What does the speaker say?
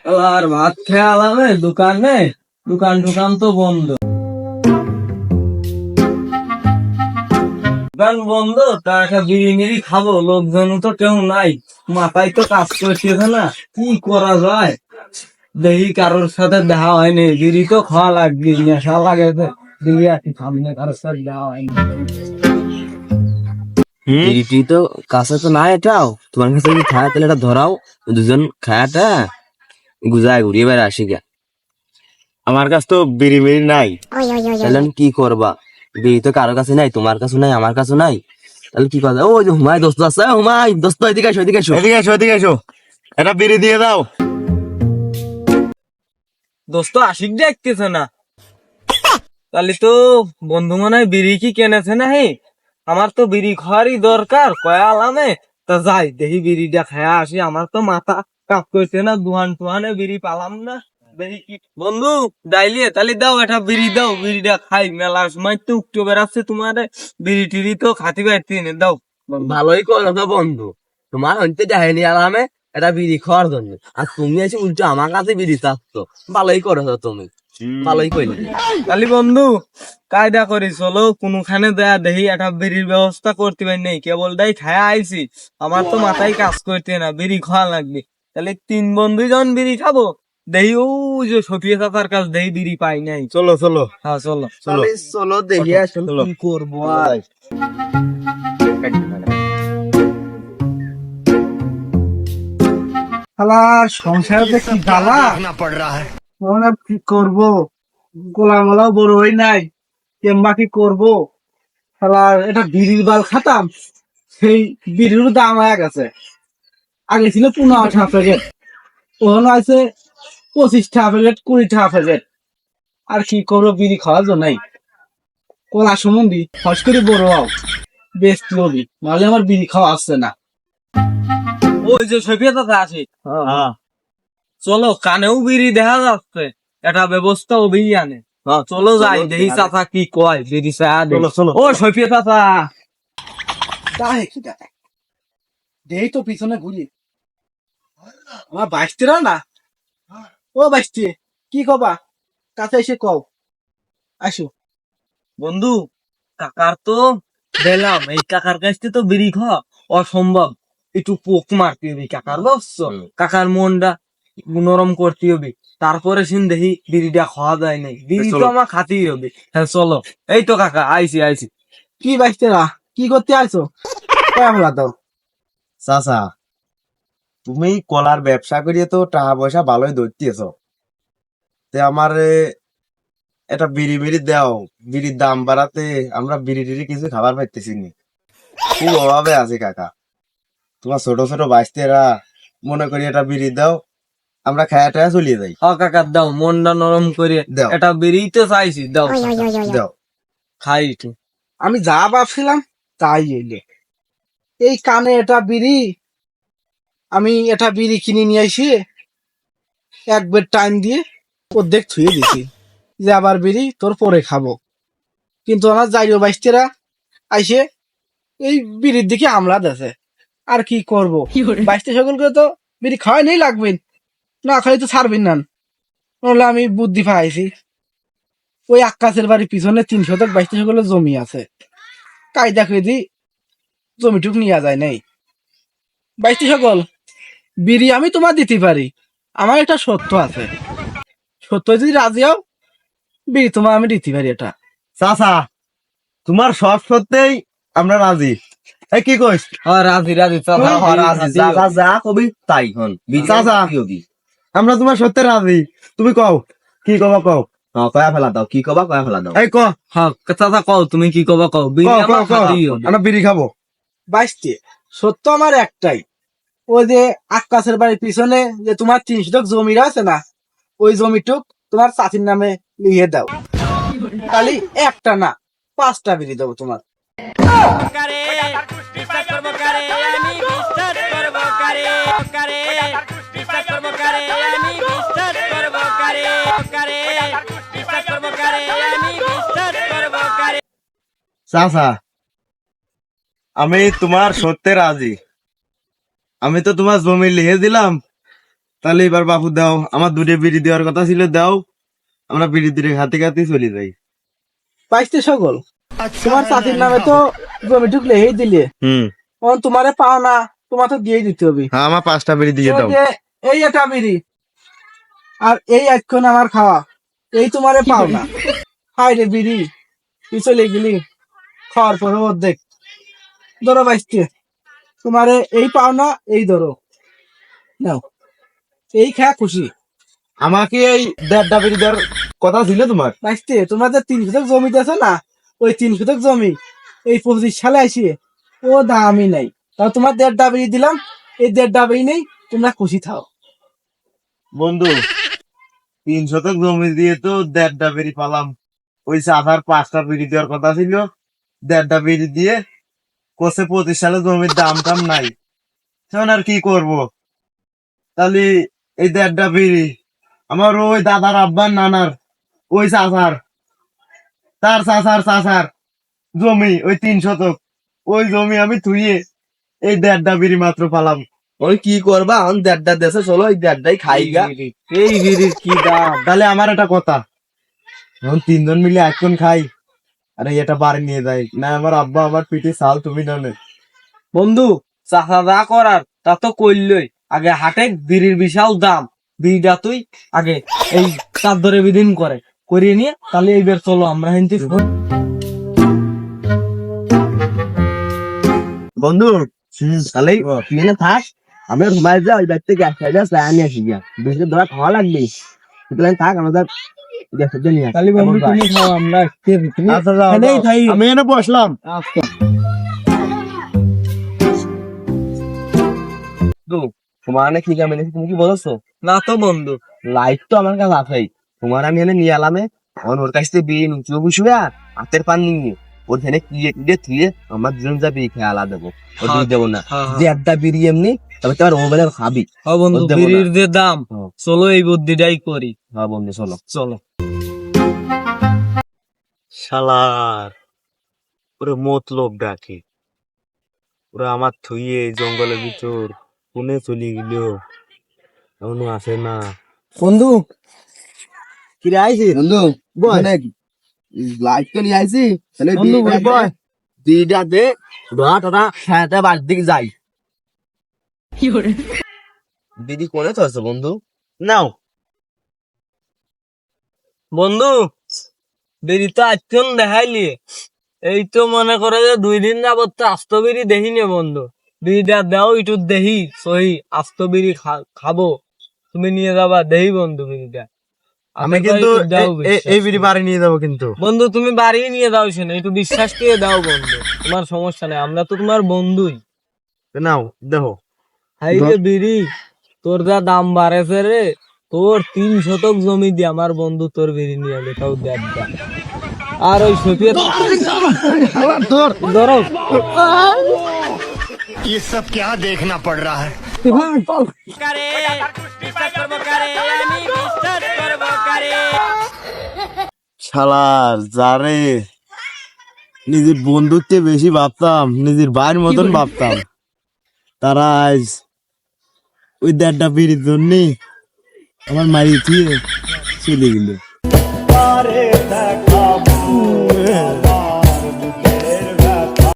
আর ভাত খেয়ে আলামে দোকানে, দোকান টোকান তো বন্ধ। দোকান বন্ধ, তা একটা বিড়ি খাবো, লোকজন তো কেউ নাই, মাথায় তো কাজ করতেছে না, কি করা যায়? দেখি কারোর সাথে দেখা হয়নি, বিড়ি তো খাওয়া লাগবে, নেশা লাগে তো। দেখি আছি সামনে কারোর সাথে দেখা হয়নি। বিড়িটি তো কাছে তো নাই, এটাও তোমার কাছে যদি খায় তাহলে এটা ধরাও, দুজন খায়াটা গুজায় ঘুরিয়ে বেড়ে আসি গা। আমার কাছে তো বিড়ি মিড়ি নাই। তাহলে আমি কি করবা? বিড়ি তো কারোর কাছে নাই, তোমার কাছে নাই, আমার কাছে নাই, তাহলে কি করবা? ওই যে হুমায় দোস্ত আছে, হুমায় দোস্ত, এদিকে এসো, এদিকে এসো। এদিকে এসো, এটা বিড়ি দিয়ে দাও। দোস্ত আশিক দেখতেছে না, তাহলে তো বন্ধু মনে হয় বিড়ি কি কেনেছে না? হে, আমার তো বিড়ি খাওয়ারই দরকার, কয়া আলামে। তা যাই দেখি বিড়িটা খায়া আসি, আমার তো মাথা কাজ করছে না, দুহান টুহানে বিড়ি পালাম না। দেখি কি বন্ধু ডাইলিয়ে, তাহলে দাও একটা বিড়ি দাও, বিড়িটা খাই। মেলা সময় তো উঠতে বেড়াচ্ছে তোমার, বিড়ি টিড়ি তো খাতি পারতি না, দাও বন্ধু। ভালোই করো তো বন্ধু, তোমার হইতে দেখাইনি আলামে এটা বিড়ি খাওয়ার জন্য, আর তুমি এসে উল্টো আমার কাছে বিড়ি চাচ্ছ। ভালোই করো তো তুমি, ভালোই কইলে। তাহলে বন্ধু কায়দা করি, চলো কোনখানে দেয়া দেখি একটা বিড়ির ব্যবস্থা করতে পারি নেই, কেবল দাই খায়া আইছি, আমার তো মাথায় কাজ করতে না, বিড়ি খাওয়া লাগবে। তাহলে তিন বন্ধু যখন বিড়ি খাবো, দেখি ও যে সফিয়া চাচার কাছে দেখি বিড়ি পাই নাই। চলো চলো হ্যাঁ চলো। তাহলে চলো দেখি আসলে চলো। কি করবো আর। শালার সংসারে যে কি জ্বালা, মনে কি করবো, গোলামলাও বড় হই নাই, কেমবা কি করবো। শালার এটা বিড়ির বাল খাতাম, সেই বিড়ির দাম হয়ে গেছে। আগে ছিল 15 টাকা প্যাকেট, ওখানে আছে 25 টাকা প্যাকেট, 20 টাকা প্যাকেট। আর কি করবো, বিড়ি খাওয়ার জন্যই কলা সম্বন্ধী ফস করে বড় হও, বেশ লবি, নাহলে আমার বিড়ি খাওয়া আসছে না। ওই যে সফিয়া চাচা আছে, হ্যাঁ চলো কানেও বিড়ি দেখা যাচ্ছে, একটা ব্যবস্থা অভিযানে। চলো যাই দেখি চাচা কি কয়, বিড়ি চা চলো, চলো। ও সফিয়া চাচা। তাই কি দেখ, দেই তো পিছনে ঘুরি, আমার বাইশটিরা না। ও বাইশটি, কি কবা, কাছে এসে কও, আসো। বন্ধু কাকার তো দিলাম, এই কাকার কাছ থেকে তো বিড়ি খাওয়া অসম্ভব, একটু পোক মারতে হবে কাকার, বুঝছো? কাকার মনটা নরম করতে হবে, তারপরে সিন দেখি বিড়িটা খাওয়া যায় নাই, বিড়ি তো আমার খাতেই হবে। হ্যাঁ চলো, এই তো কাকা আইছি আইছি। কি বাইশটিরা, কি করতে আইছো, কয়া ফেলা দাও। চাচা, তুমি কলার ব্যবসা করিয়ে তো টাকা পয়সা ভালোই ধরতেছ, তে আমার এটা বিড়ি মিড়ি দাও। বিড়ির দাম বাড়াতে আমরা বিড়ি টিড়ি কিছু খাবার পাইতেছি নি, খুব অভাবে আছে কাকা। তোমার ছোট ছোট বাইস্তেরা মনে করি এটা বিড়ি দাও, আমরা খায়া টায়া চলিয়ে যাই। হ কাকার দাও, মনটা নরম করে, দাও। এটা বিড়ি তো চাইছি, দাও দাও। খাই একটু। আমি যা ভাবছিলাম তাই এলে, এই কানে এটা বিড়ি, আমি এটা বিড়ি কিনে নিয়ে আসি, এক বেড টাইম দিয়ে অর্ধেক ছুঁয়ে দিছি, যে আবার বিড়ি তোর পরে খাবো। কিন্তু আমার যাইও বাইশটিরা আইসে এই বিড়ির দিকে আমলা দেছে। আর কি করব, বাইশটি সকলকে তো বিড়ি খাওয়াই নেই লাগবেন, না খালি তো ছাড়বেন না। নইলে আমি বুদ্ধি পাইছি, ওই আকাশের বাড়ির পিছনে 3 শতক বাইশটি সকলের জমি আছে, কায়দা করে দি জমিটুক নিয়ে যায় নাই। বাইশটি সকল, বিড়ি আমি তোমার দিতে পারি, আমার একটা সত্য আছে, সত্য যদি রাজি হও, বিড়ি তোমার আমি দিতে পারি এটা। চাচা, তোমার সব সত্যিই আমরা রাজি। এই কি কইস? রাজি রাজি চাচা, রাজি, যা যা যা কবি তাই হন। চাচা, আমরা তোমার সত্যি রাজি, তুমি কও কি কবা কও। কয়া ফেলা দাও, কি কবা কয়া ফেলা দাও। এই ক হ্যাঁ চাচা কও, তুমি কি কবা কও, বিড়ি কও, আমার কও, কও। খাতেই হবে। আমরা বিড়ি খাবো। বাইশটি সত্য আমার একটাই, ওই যে আকাশের বাড়ির পিছনে যে তোমার 3 শতক জমি আছে না, ওই জমিটুক তোমার চাচির নামে লিখে দাও, খালি একটা না 5টা বিড়ি দেবো তোমার। চাচা, আমি তোমার সত্যি রাজি। আমি তো তোমার জমি লিখে দিলাম, তাহলে এবার বাপু দাও, আমার দুটো বিড়ি দেওয়ার কথা ছিল, দাও, আমরা বিড়ি দিয়ে খাতে খাতে চলে যাই। বাইশতে সকল তোমার চাচির নামে তো জমি ঢুকলে এই দিলে, তোমারে পাও না, তোমার তো দিয়ে দিতে হবে। হ্যাঁ, আমার 5টা বিড়ি দিয়ে ওই দাও। যে এই একটা বিড়ি আর এই এখন আমার খাওয়া, এই তোমারে পাও না। হাই রে বিড়ি, তুই চলে গেলি খাওয়ার পরে অর্ধেক। ধরো বাইশতে, তোমারে এই পাও না, এই ধরো নাও, এই খা খুশি। আমাকে এই 1.5টা বিড়ি দেওয়ার কথা ছিল তোমার। বাইশতে তোমার যে 3 শতক জমি আছে না, ওই 3 শতক জমি এই 25 সালে আসি ও দামই নাই, তাও তোমার 1.5টা বিড়ি দিলাম, এই 1.5টা বিড়ি নেই, তোমরা খুশি থাও। বন্ধু, 3 শতক জমি দিয়ে তো 1.5টা বিড়ি পালাম, ওই চাচার 5টা বিড়ি দেওয়ার কথা ছিল, 1.5টা বিড়ি দিয়ে কোসে 25 সালে জমির দাম টাম নাই, এখন আর কি করব। তাহলে এই 1.5টা বিড়ি আমার ওই দাদার আব্বার নানার ওই চাচার, তার চাচার জমি, ওই 3 শতক, ওই জমি আমি থুইয়ে এই 1.5টা বিড়ি মাত্র পালাম। ওই কি করবা, এখন 1.5টা দেশে চলো, ওই 1.5টাই খাই গা। এই বিড়ির কি দাম? তাহলে আমার একটা কথা, এখন 3জন মিলে এখন খাই, আরে এটা বাড়ি নিয়ে যাই না, আমার আব্বা আমার পিঠে চাল তুমি না নে। বন্ধু, চাচা যা করার তা তো করলই, আগে হাটে বিড়ির বিশাল দাম, বিড়িটা তুই আগে এই চার ধরে বিদিন করিয়ে নিয়ে, তাহলে এইবার চলো আমরা হিন্দি বন্ধু তাহলে তুই না থাক, আমি ঘুমাই যা, ওই ব্যাগ থেকে নিয়ে আসি গিয়া, বেশি ধরা খাওয়া লাগবে, সুতরাং থাক, আমাদের গ্যাসের জন্য নিয়ে আসি। তাহলে বন্ধু তুমি খাও, আমরা আচ্ছা, যাও, এখানেই যাও। খাই। আমি এনে বসলাম। আচ্ছা তোমার কি কামে তুমি কি বলছো? না তো বন্ধু, লাইট তো আমার কাছে আছেই, তোমার আমি এনে নিয়ে এলামে, এখন ওর কাছ থেকে বিয়ে নুচুয়ে বসবে, আর হাতের পান নিয়ে ওর ফেনে কিয়ে থুয়ে আমার দুজন যা বিয়ে খেয়ে আলাদা দেবো, ওর বিয়ে দেবো না। যে একটা বিড়ি এমনি, তবে তোমার ওবেলে খাবি। ও বন্ধু, ওর দেবো না। বিড়ির যে দাম, হ্যাঁ। চলো এই বুদ্ধিটাই করি। হ্যাঁ বন্ধু, চলো। চলো। শালার ওরে মতলব ডাকে, ওরা আমার থুইয়ে এই জঙ্গলের ভিতর কোনে চলে গেল, এখনো আসে না। বন্ধু কি রে আইছি বন্ধু, লাইট তো নিয়ে আইছি, তাহলে বন্ধু, বয়। বিড়িটা দে, ধরা সাথে বাড়ির দিকে যাই। বিড়ি কোনে তো আছে বন্ধু? নাও বন্ধু, বিড়ি তো আজকে দেখাইলি, এই তো মনে করে যে 2 দিন যাবত তো আস্ত বিড়ি দেখিনি বন্ধু, বিড়িটা দাও একটু দেহি সহি, আস্ত বিড়ি খাবো, তুমি নিয়ে যাবা দেহি বন্ধু বিড়িটা। আমি কিন্তু এই বিড়ি বাড়ি নিয়ে যাবো কিন্তু। বন্ধু তুমি বাড়ি নিয়ে দাও, শুনে একটু বিশ্বাস করে দাও বন্ধু, তোমার সমস্যা নেই, আমরা তো তোমার বন্ধুই। নাও দেখো। হাই রে বিড়ি, তোর যা দাম বাড়েছে রে, তোর 3 শতক জমি দিয়ে আমার বন্ধু তোর বিড়ি নিয়ে এলে, তাও দেখ দা। আর ওই সফিয়া ধরো, ये सब क्या देखना पड़ रहा है। শালার যারে নিজের বন্ধুত্বে বেশি ভাবতাম, নিজের ভাইয়ের মতন ভাবতাম, তারা আজ ওই 1.5টা বিড়ির জন্য আমার মারি দিয়ে চলে গেল।